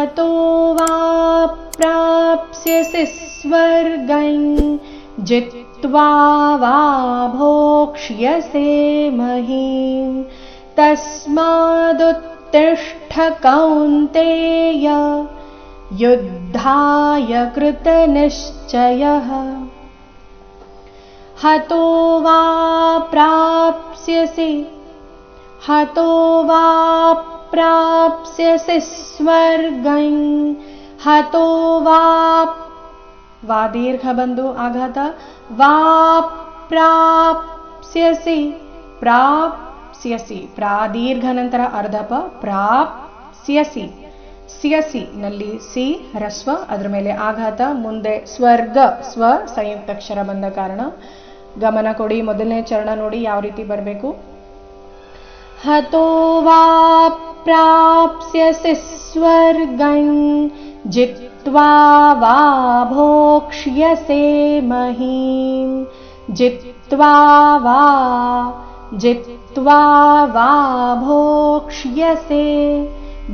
हतो वा प्राप्स्यसि स्वर्गं जित्वा वा भोक्ष्यसे महीम् तस्मादुत्तिष्ठ कौन्तेय युद्धाय कृतनिश्चयः हतो वा प्राप्स्यसि स्वर्गं हतो वा दीर्घ बंधु आघात वा प्राप्स्यसि दीर्ಘ ನಂತರ ಅರ್ಧಪ ಪ್ರಾಪ್ಸ್ಯಸಿ ಸ್ಯಸಿ ನಲ್ಲಿ ಸಿ ಹ್ರಸ್ವ ಅದರ ಮೇಲೆ ಆಘಾತ ಮುಂದೆ ಸ್ವರ್ಗ ಸ್ವ ಸಂಯುಕ್ತಾಕ್ಷರ ಬಂದ ಕಾರಣ ಗಮನ ಕೊಡಿ. ಮೊದಲನೇ ಚರಣ ನೋಡಿ ಯಾವ ರೀತಿ ಬರಬೇಕು. ಹತೋ ವಾ ಪ್ರಾಪ್ಸ್ಯಸಿ ಸ್ವರ್ಗಂ ಜಿತ್ವಾ ವಾ ಭೋಕ್ಷ್ಯಸೆ ಮಹೀಂ ಜಿತ್ವಾ ವಾ ಭೋಕ್ಷ್ಯಸೆ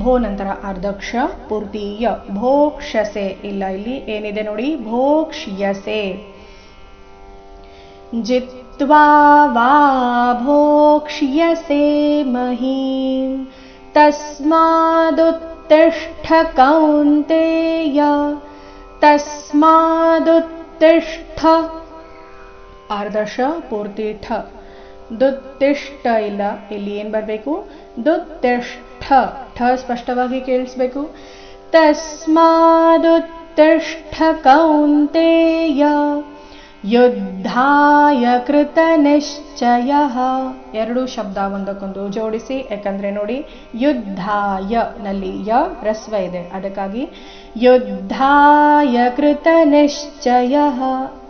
ಭೋ ನಂತರ ಅರ್ಧಕ್ಷ ಪೂರ್ತಿಯ ಭೋಕ್ಷ್ಯಸೆ ಇಲ್ಲ, ಇಲ್ಲಿ ಏನಿದೆ ನೋಡಿ ಭೋಕ್ಷ್ಯಸೆ ಜಿತ್ವಾ ವಾ ಭೋಕ್ಷ್ಯಸೆ ಮಹೀಂ ತಸ್ಮಾದುತ್ತಿಷ್ಠ ಕೌಂತೆಯ ತಸ್ಮಾದುತ್ತಿಷ್ಠ ಅರ್ಧಶ ಪೂರ್ತಿ ಠ ದುತ್ತಿಷ್ಠ ಇಲ್ಲ, ಇಲ್ಲಿ ಏನ್ ಬರಬೇಕು ದುತ್ತಿಷ್ಠ ಠ ಸ್ಪಷ್ಟವಾಗಿ ಕೇಳಿಸ್ಬೇಕು. ತಸ್ಮಾದುತ್ತಿಷ್ಠ ಕೌಂತೆಯ ಯುದ್ಧಾಯ ಕೃತ ನಿಶ್ಚಯ ಎರಡು ಶಬ್ದ ಒಂದಕ್ಕೊಂದು ಜೋಡಿಸಿ, ಯಾಕಂದ್ರೆ ನೋಡಿ ಯುದ್ಧಾಯ ನಲ್ಲಿ ಯ ರಸ್ವ ಇದೆ, ಅದಕ್ಕಾಗಿ ಯುದ್ಧಾಯ ಕೃತ ನಿಶ್ಚಯ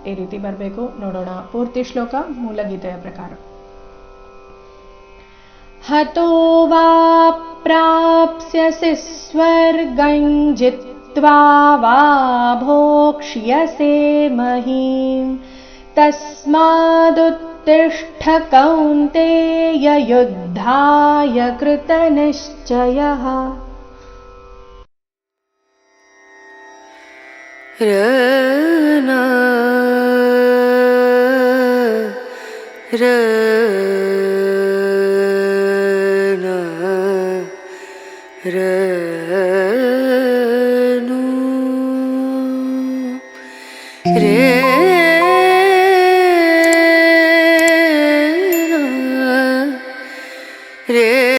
ಈ ರೀತಿ ಬರಬೇಕು. ನೋಡೋಣ ಪೂರ್ತಿ ಶ್ಲೋಕ ಮೂಲಗೀತೆಯ ಪ್ರಕಾರ. ಹತೋ ವಾ ಪ್ರಾಪ್ಸ್ಯಸಿ ಸ್ವರ್ಗಂ ಜಿತ್ವಾ ವಾ ಭೋಕ್ಷ್ಯಸೆ ಮಹೀಂ ತಸ್ಮಾದುತ್ತಿಷ್ಠ ಕೌಂತೆಯ ಯುದ್ಧಾಯ ಕೃತ ನಿಶ್ಚಯಃ. ರ